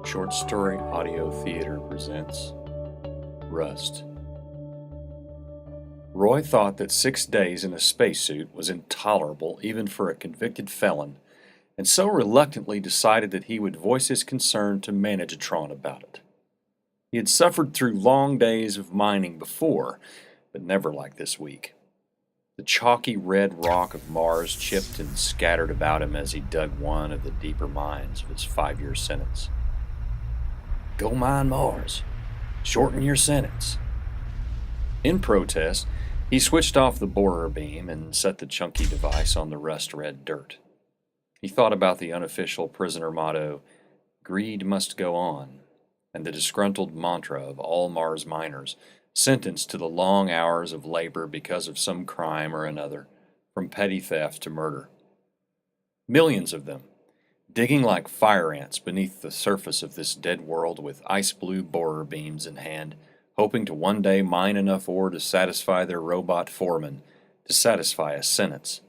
Short Story Audio Theater presents Rust. Roy thought that 6 days in a spacesuit was intolerable even for a convicted felon, and so reluctantly decided that he would voice his concern to Managitron about it. He had suffered through long days of mining before, but never like this week. The chalky red rock of Mars chipped and scattered about him as he dug one of the deeper mines of his 5-year sentence. Go mine Mars. Shorten your sentence. In protest, he switched off the borer beam and set the chunky device on the rust-red dirt. He thought about the unofficial prisoner motto, "Greed must go on," and the disgruntled mantra of all Mars miners sentenced to the long hours of labor because of some crime or another, from petty theft to murder. Millions of them, digging like fire ants beneath the surface of this dead world with ice-blue borer beams in hand, hoping to one day mine enough ore to satisfy their robot foreman, to satisfy a sentence.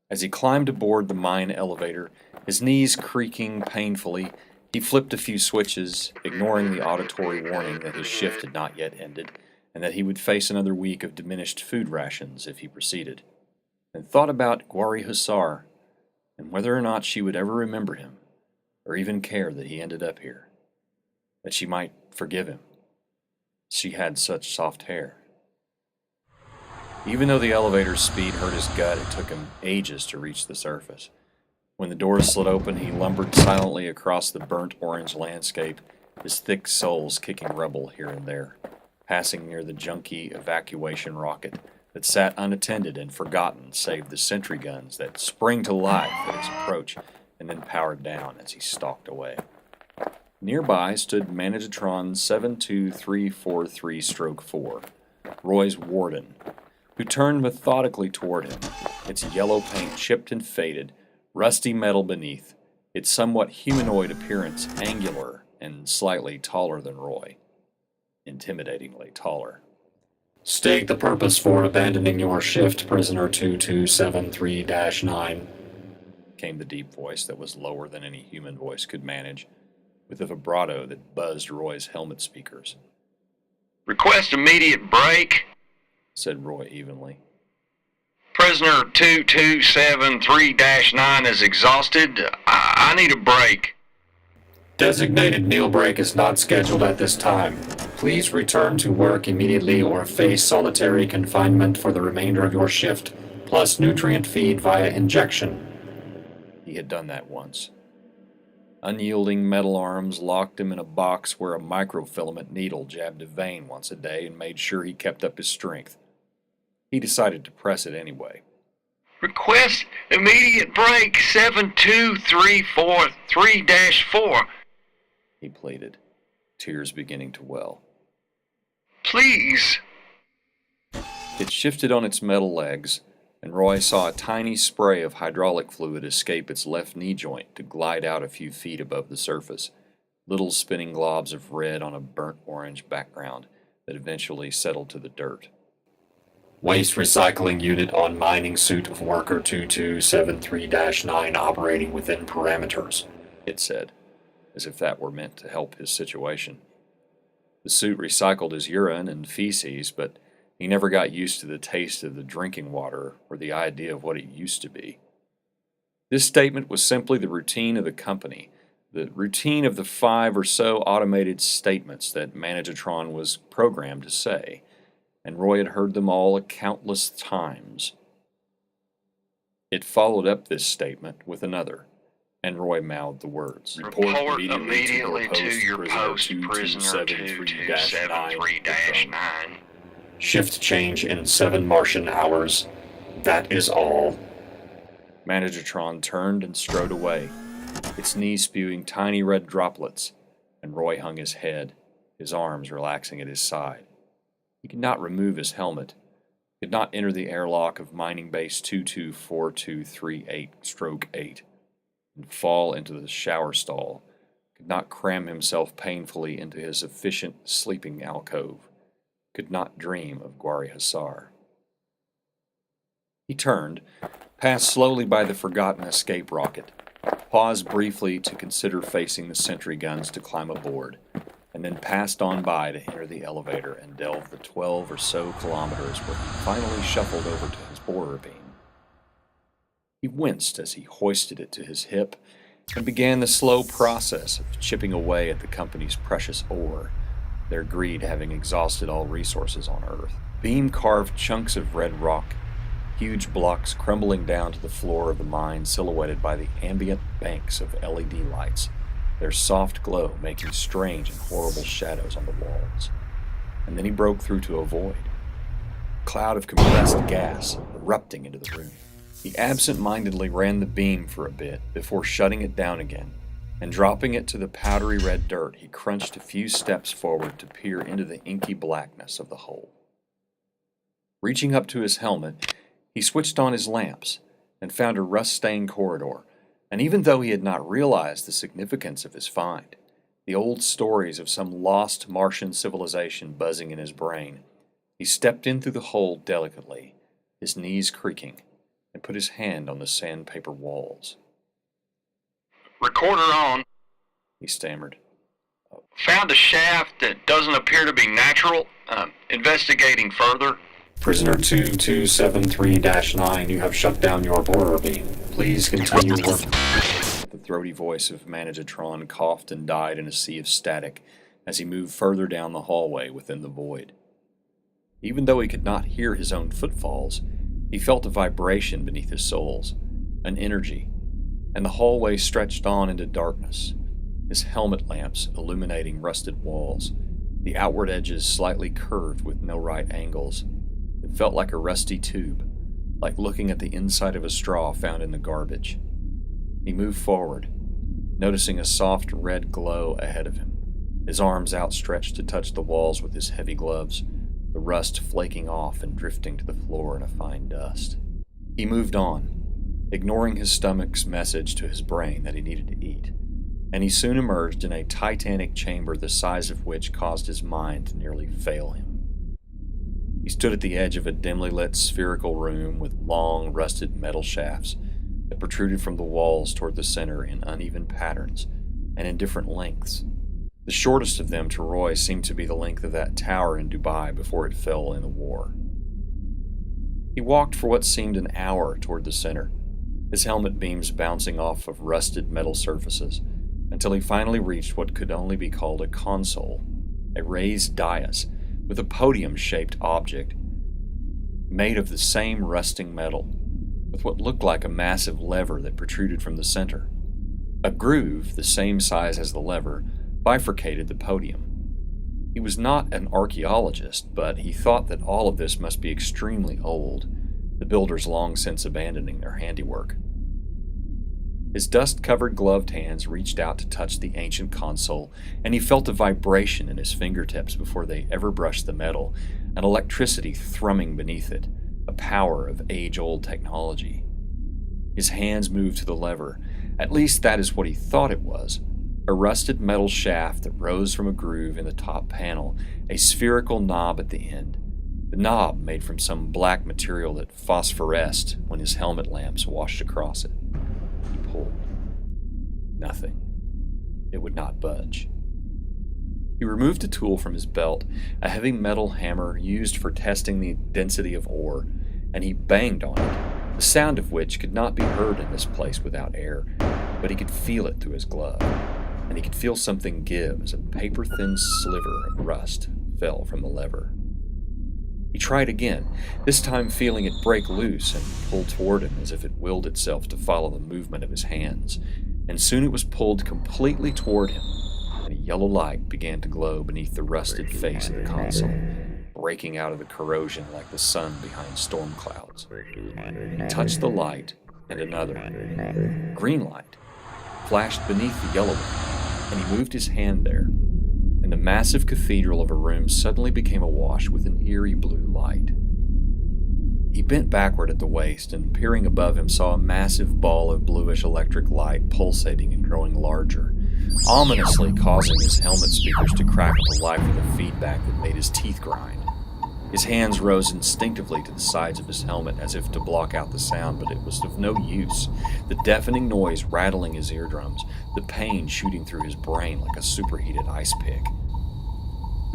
As he climbed aboard the mine elevator, his knees creaking painfully, he flipped a few switches, ignoring the auditory warning that his shift had not yet ended, and that he would face another week of diminished food rations if he proceeded, and thought about Gwari Hussar, and whether or not she would ever remember him, or even care that he ended up here, that she might forgive him. She had such soft hair. Even though the elevator's speed hurt his gut, it took him ages to reach the surface. When the doors slid open, he lumbered silently across the burnt orange landscape, his thick soles kicking rubble here and there, passing near the junky evacuation rocket that sat unattended and forgotten save the sentry guns that sprang to life at his approach and then powered down as he stalked away. Nearby stood Managitron 72343-4, Roy's warden, who turned methodically toward him, its yellow paint chipped and faded, rusty metal beneath, its somewhat humanoid appearance angular and slightly taller than Roy. Intimidatingly taller. State the purpose for abandoning your shift, prisoner 2273-9. Came the deep voice that was lower than any human voice could manage, with a vibrato that buzzed Roy's helmet speakers. Request immediate break, said Roy evenly. Prisoner 2273-9 is exhausted. I need a break. Designated meal break is not scheduled at this time. Please return to work immediately or face solitary confinement for the remainder of your shift, plus nutrient feed via injection. He had done that once. Unyielding metal arms locked him in a box where a microfilament needle jabbed a vein once a day and made sure he kept up his strength. He decided to press it anyway. Request immediate break 72343-4, he pleaded, tears beginning to well. Please. It shifted on its metal legs, and Roy saw a tiny spray of hydraulic fluid escape its left knee joint to glide out a few feet above the surface, little spinning globs of red on a burnt orange background that eventually settled to the dirt. Waste recycling unit on mining suit of worker 2273-9 operating within parameters, it said, as if that were meant to help his situation. The suit recycled his urine and feces, but he never got used to the taste of the drinking water or the idea of what it used to be. This statement was simply the routine of the company, the routine of the 5 or so automated statements that Managitron was programmed to say, and Roy had heard them all countless times. It followed up this statement with another, and Roy mouthed the words. Report immediately to your post, prisoner 2273-9. Shift change in 7 Martian hours. That is all. Managitron turned and strode away, its knees spewing tiny red droplets, and Roy hung his head, his arms relaxing at his side. He could not remove his helmet, could not enter the airlock of Mining Base 224238-8, and fall into the shower stall, could not cram himself painfully into his efficient sleeping alcove, could not dream of Gwari Hussar. He turned, passed slowly by the forgotten escape rocket, paused briefly to consider facing the sentry guns to climb aboard, and then passed on by to enter the elevator and delve the 12 or so kilometers where he finally shuffled over to his borer beam. He winced as he hoisted it to his hip and began the slow process of chipping away at the company's precious ore, their greed having exhausted all resources on Earth. Beam carved chunks of red rock, huge blocks crumbling down to the floor of the mine silhouetted by the ambient banks of LED lights, their soft glow making strange and horrible shadows on the walls. And then he broke through to a void, a cloud of compressed gas erupting into the room. He absent-mindedly ran the beam for a bit before shutting it down again, and dropping it to the powdery red dirt, he crunched a few steps forward to peer into the inky blackness of the hole. Reaching up to his helmet, he switched on his lamps and found a rust-stained corridor, and even though he had not realized the significance of his find, the old stories of some lost Martian civilization buzzing in his brain, he stepped in through the hole delicately, his knees creaking, and put his hand on the sandpaper walls. Recorder on. He stammered. Found a shaft that doesn't appear to be natural. Investigating further. Prisoner 2273-9, you have shut down your borer beam. Please continue work. The throaty voice of Managitron coughed and died in a sea of static as he moved further down the hallway within the void. Even though he could not hear his own footfalls, he felt a vibration beneath his soles, an energy, and the hallway stretched on into darkness, his helmet lamps illuminating rusted walls, the outward edges slightly curved with no right angles. It felt like a rusty tube, like looking at the inside of a straw found in the garbage. He moved forward, noticing a soft red glow ahead of him, his arms outstretched to touch the walls with his heavy gloves, the rust flaking off and drifting to the floor in a fine dust. He moved on, ignoring his stomach's message to his brain that he needed to eat, and he soon emerged in a titanic chamber the size of which caused his mind to nearly fail him. He stood at the edge of a dimly lit spherical room with long, rusted metal shafts that protruded from the walls toward the center in uneven patterns and in different lengths. The shortest of them to Roy seemed to be the length of that tower in Dubai before it fell in the war. He walked for what seemed an hour toward the center, his helmet beams bouncing off of rusted metal surfaces, until he finally reached what could only be called a console, a raised dais with a podium-shaped object made of the same rusting metal, with what looked like a massive lever that protruded from the center. A groove, the same size as the lever, bifurcated the podium. He was not an archaeologist, but he thought that all of this must be extremely old, the builders long since abandoning their handiwork. His dust-covered gloved hands reached out to touch the ancient console, and he felt a vibration in his fingertips before they ever brushed the metal, an electricity thrumming beneath it, a power of age-old technology. His hands moved to the lever, at least that is what he thought it was, a rusted metal shaft that rose from a groove in the top panel, a spherical knob at the end. The knob made from some black material that phosphoresced when his helmet lamps washed across it. He pulled. Nothing. It would not budge. He removed a tool from his belt, a heavy metal hammer used for testing the density of ore, and he banged on it, the sound of which could not be heard in this place without air, but he could feel it through his glove, and he could feel something give as a paper-thin sliver of rust fell from the lever. He tried again, this time feeling it break loose and pull toward him as if it willed itself to follow the movement of his hands, and soon it was pulled completely toward him, and a yellow light began to glow beneath the rusted face of the console, breaking out of the corrosion like the sun behind storm clouds. He touched the light, and another, green light, flashed beneath the yellow one, and he moved his hand there, and the massive cathedral of a room suddenly became awash with an eerie blue light. He bent backward at the waist, and peering above him saw a massive ball of bluish electric light pulsating and growing larger, ominously causing his helmet speakers to crack with the life of the feedback that made his teeth grind. His hands rose instinctively to the sides of his helmet as if to block out the sound, but it was of no use. The deafening noise rattling his eardrums, the pain shooting through his brain like a superheated ice pick.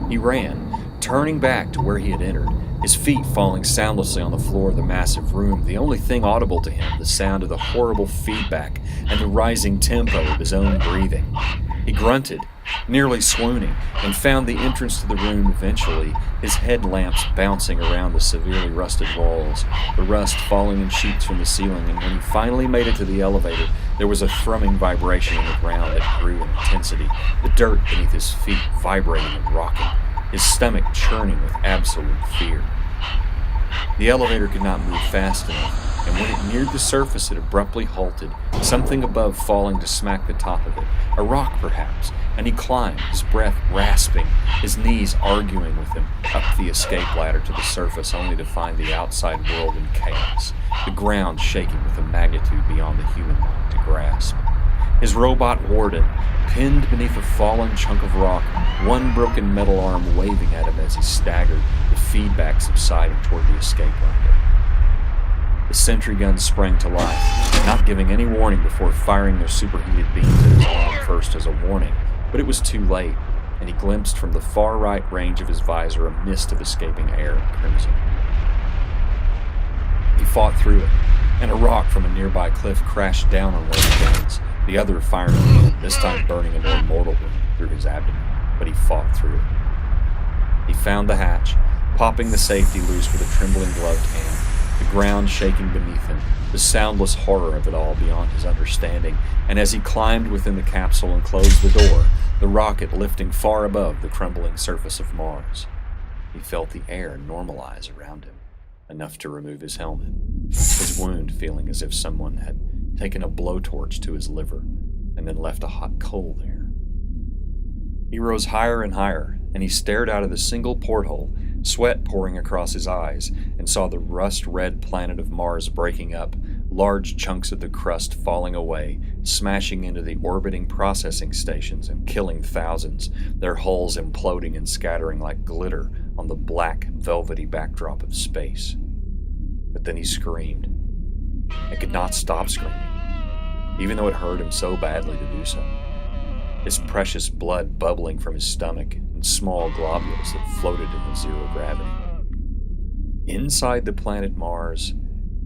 He ran, turning back to where he had entered, his feet falling soundlessly on the floor of the massive room, the only thing audible to him the sound of the horrible feedback and the rising tempo of his own breathing. He grunted, nearly swooning, and found the entrance to the room eventually, his headlamps bouncing around the severely rusted walls, the rust falling in sheets from the ceiling, and when he finally made it to the elevator, there was a thrumming vibration in the ground that grew in intensity, the dirt beneath his feet vibrating and rocking, his stomach churning with absolute fear. The elevator could not move fast enough, and when it neared the surface it abruptly halted, something above falling to smack the top of it, a rock perhaps, and he climbed, his breath rasping, his knees arguing with him, up the escape ladder to the surface only to find the outside world in chaos, the ground shaking with a magnitude beyond the human mind to grasp. His robot warden, pinned beneath a fallen chunk of rock, one broken metal arm waving at him as he staggered, the feedback subsiding toward the escape ladder. The sentry guns sprang to life, not giving any warning before firing their superheated beams at his arm first as a warning, but it was too late, and he glimpsed from the far right range of his visor a mist of escaping air and crimson. He fought through it, and a rock from a nearby cliff crashed down on one of the guns, the other firing again, this time burning a more mortal wound through his abdomen, but he fought through it. He found the hatch, popping the safety loose with a trembling gloved hand, the ground shaking beneath him, the soundless horror of it all beyond his understanding, and as he climbed within the capsule and closed the door, the rocket lifting far above the crumbling surface of Mars. He felt the air normalize around him, enough to remove his helmet, his wound feeling as if someone had taken a blowtorch to his liver and then left a hot coal there. He rose higher and higher, and he stared out of the single porthole, sweat pouring across his eyes, and saw the rust-red planet of Mars breaking up, large chunks of the crust falling away, smashing into the orbiting processing stations and killing thousands, their hulls imploding and scattering like glitter on the black, velvety backdrop of space. But then he screamed, and could not stop screaming, even though it hurt him so badly to do so. His precious blood bubbling from his stomach in small globules that floated in the zero gravity. Inside the planet Mars,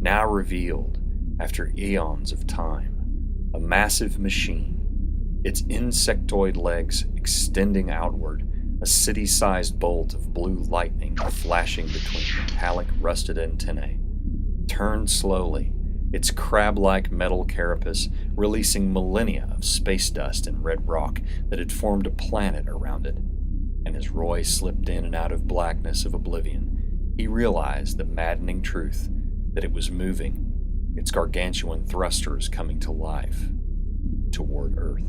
now revealed after eons of time, a massive machine, its insectoid legs extending outward, a city-sized bolt of blue lightning flashing between metallic rusted antennae, turned slowly, its crab-like metal carapace releasing millennia of space dust and red rock that had formed a planet around it. And as Roy slipped in and out of blackness of oblivion, he realized the maddening truth that it was moving, its gargantuan thrusters coming to life, toward Earth.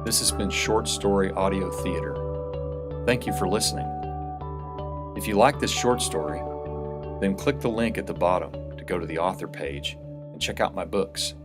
This has been Short Story Audio Theater. Thank you for listening. If you like this short story, then click the link at the bottom to go to the author page and check out my books.